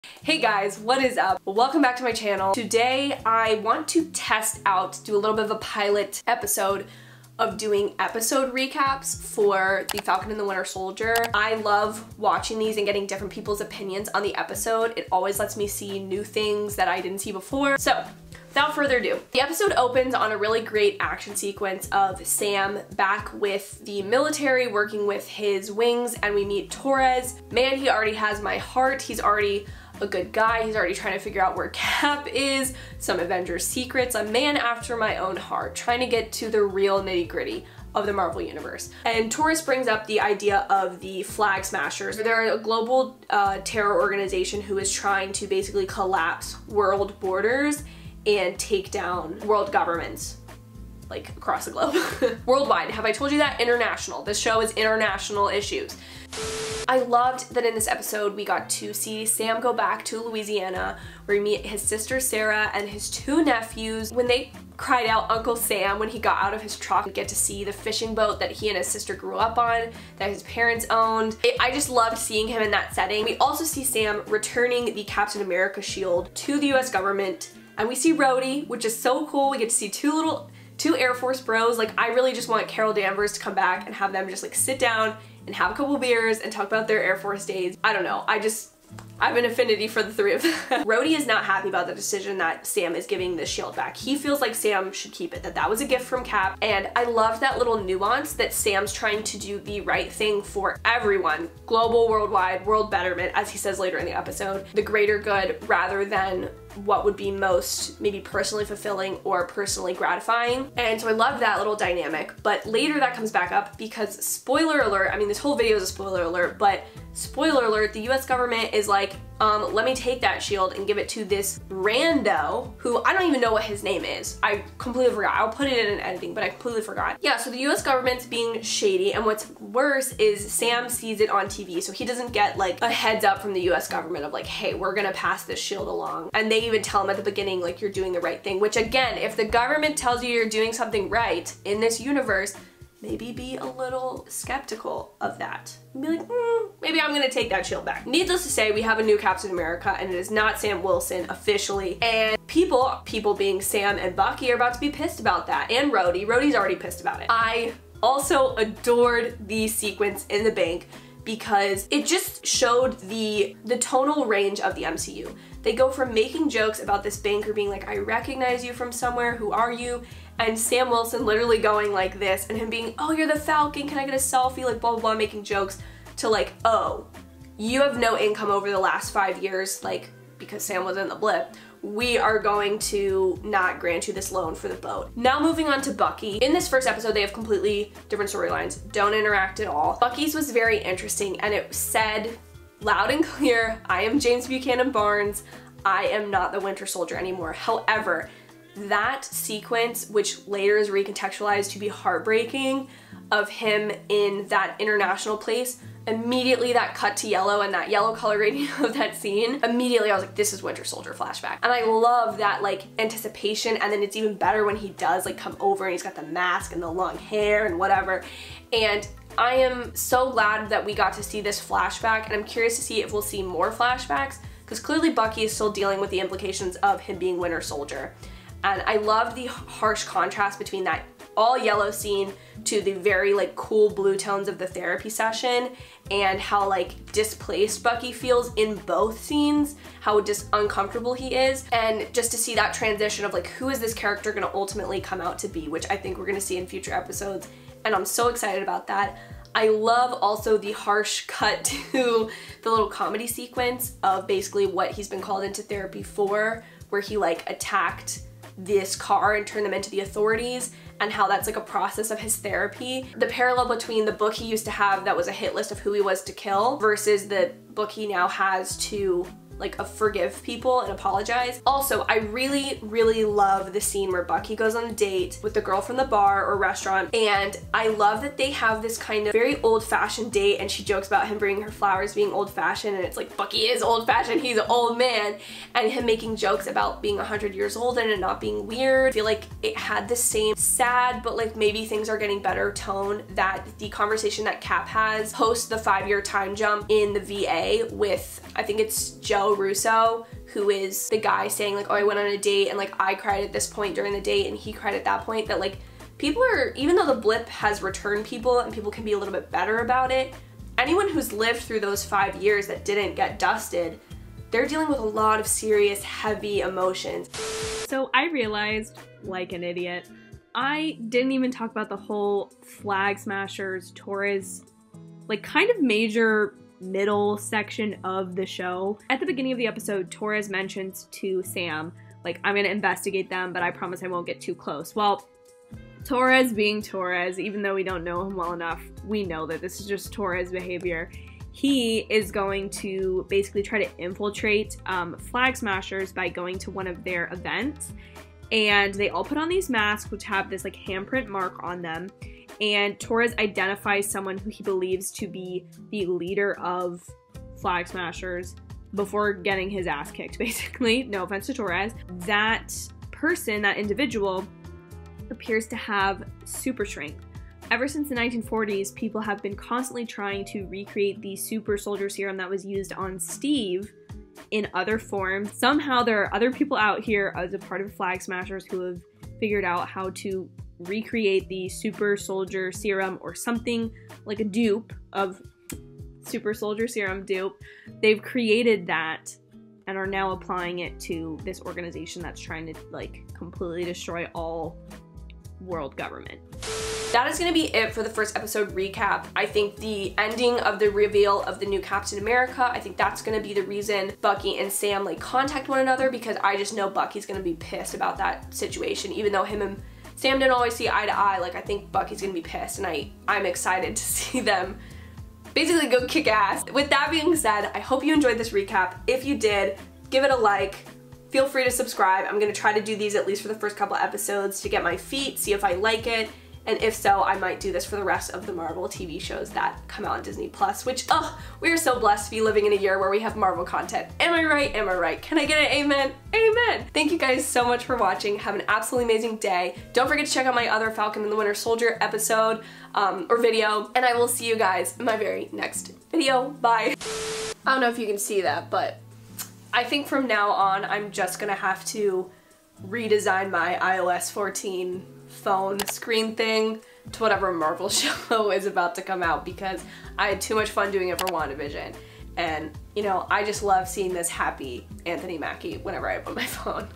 Hey guys, what is up? Welcome back to my channel. Today I want to test out, do a little bit of a pilot episode of doing episode recaps for the Falcon and the Winter Soldier. I love watching these and getting different people's opinions on the episode. It always lets me see new things that I didn't see before. So without further ado, the episode opens on a really great action sequence of Sam back with the military working with his wings, and we meet Torres. Man, he already has my heart. He's already a good guy. He's already trying to figure out where Cap is, some Avengers secrets, a man after my own heart, trying to get to the real nitty-gritty of the Marvel Universe. And Torres brings up the idea of the Flag Smashers. They're a global terror organization who is trying to basically collapse world borders and take down world governments, like across the globe. Worldwide. Have I told you that? International. This show is international issues. I loved that in this episode we got to see Sam go back to Louisiana, where we meet his sister Sarah and his two nephews. When they cried out Uncle Sam when he got out of his truck, we get to see the fishing boat that he and his sister grew up on, that his parents owned. I just loved seeing him in that setting. We also see Sam returning the Captain America shield to the US government, and we see Rhodey, which is so cool. We get to see two Air Force bros. Like, I really just want Carol Danvers to come back and have them just like sit down and have a couple beers and talk about their Air Force days. I don't know, I have an affinity for the three of them. Rhodey is not happy about the decision that Sam is giving the shield back. He feels like Sam should keep it, that was a gift from Cap. And I love that little nuance that Sam's trying to do the right thing for everyone. Global, worldwide, world betterment, as he says later in the episode. The greater good rather than what would be most maybe personally fulfilling or personally gratifying. And so I love that little dynamic, but later that comes back up because, spoiler alert, I mean this whole video is a spoiler alert, but spoiler alert, the US government is like, let me take that shield and give it to this rando who I don't even know what his name is. I completely forgot. I'll put it in an editing, but I completely forgot. Yeah, so the US government's being shady, and what's worse is Sam sees it on TV, so he doesn't get like a heads up from the US government of like, hey, we're gonna pass this shield along. And they even tell him at the beginning, like, you're doing the right thing, which again, if the government tells you you're doing something right in this universe, maybe be a little skeptical of that. Be like, maybe I'm gonna take that shield back. Needless to say, we have a new Captain America, and it is not Sam Wilson officially. And people being Sam and Bucky, are about to be pissed about that. And Rhodey. Rhodey's already pissed about it. I also adored the sequence in the bank because it just showed the tonal range of the MCU. They go from making jokes about this banker being like, I recognize you from somewhere, who are you? And Sam Wilson literally going like this, and him being, oh, you're the Falcon, can I get a selfie? Like blah, blah, blah, making jokes, to like, oh, you have no income over the last 5 years, like, because Sam was in the blip. We are going to not grant you this loan for the boat. Now moving on to Bucky. In this first episode, they have completely different storylines, don't interact at all. Bucky's was very interesting, and it said loud and clear, I am James Buchanan Barnes, I am not the Winter Soldier anymore. However, that sequence, which later is recontextualized to be heartbreaking, of him in that international place, immediately that cut to yellow and that yellow color grading of that scene, immediately I was like, this is Winter Soldier flashback. And I love that like anticipation, and then it's even better when he does like come over and he's got the mask and the long hair and whatever. And I am so glad that we got to see this flashback, and I'm curious to see if we'll see more flashbacks, because clearly Bucky is still dealing with the implications of him being Winter Soldier. And I love the harsh contrast between that all yellow scene to the very like cool blue tones of the therapy session, and how like displaced Bucky feels in both scenes, how just uncomfortable he is, and just to see that transition of like, who is this character gonna ultimately come out to be, which I think we're gonna see in future episodes, and I'm so excited about that. I love also the harsh cut to the little comedy sequence of basically what he's been called into therapy for, where he like attacked this car and turn them into the authorities, and how that's like a process of his therapy. The parallel between the book he used to have that was a hit list of who he was to kill versus the book he now has to like forgive people and apologize. Also, I really, really love the scene where Bucky goes on a date with the girl from the bar or restaurant, and I love that they have this kind of very old-fashioned date, and she jokes about him bringing her flowers being old-fashioned, and it's like, Bucky is old-fashioned, he's an old man, and him making jokes about being 100 years old and it not being weird. I feel like it had the same sad, but like maybe things are getting better tone that the conversation that Cap has post the 5-year time jump in the VA with, I think it's Joe Joe Russo, who is the guy saying like, oh, I went on a date and like I cried at this point during the date and he cried at that point, that like people are, even though the blip has returned people and people can be a little bit better about it, anyone who's lived through those 5 years that didn't get dusted, they're dealing with a lot of serious, heavy emotions. So I realized, like an idiot, I didn't even talk about the whole Flag Smashers Torres, like kind of major middle section of the show. At the beginning of the episode, Torres mentions to Sam, like, I'm gonna investigate them, but I promise I won't get too close. Well, Torres being Torres, even though we don't know him well enough, we know that this is just Torres behavior. He is going to basically try to infiltrate Flag Smashers by going to one of their events. And they all put on these masks, which have this like handprint mark on them. And Torres identifies someone who he believes to be the leader of Flag Smashers before getting his ass kicked, basically. No offense to Torres. That person, that individual, appears to have super strength. Ever since the 1940s, people have been constantly trying to recreate the super soldier serum that was used on Steve in other forms. Somehow there are other people out here as a part of Flag Smashers who have figured out how to recreate the super soldier serum or something like a dupe of super soldier serum dupe. They've created that and are now applying it to this organization that's trying to like completely destroy all world government. That is going to be it for the first episode recap. I think the ending of the reveal of the new Captain America, I think that's going to be the reason Bucky and Sam like contact one another, because I just know Bucky's going to be pissed about that situation. Even though him and Sam didn't always see eye to eye, like I think Bucky's going to be pissed, and I'm excited to see them basically go kick ass. With that being said, I hope you enjoyed this recap. If you did, give it a like. Feel free to subscribe. I'm going to try to do these at least for the first couple episodes to get my feet, see if I like it. And if so, I might do this for the rest of the Marvel TV shows that come out on Disney Plus, which, we are so blessed to be living in a year where we have Marvel content. Am I right? Am I right? Can I get an amen? Amen! Thank you guys so much for watching. Have an absolutely amazing day. Don't forget to check out my other Falcon and the Winter Soldier episode, or video, and I will see you guys in my very next video. Bye! I don't know if you can see that, but I think from now on, I'm just gonna have to redesign my iOS 14 phone screen thing to whatever Marvel show is about to come out, because I had too much fun doing it for WandaVision. And, you know, I just love seeing this happy Anthony Mackie whenever I open my phone.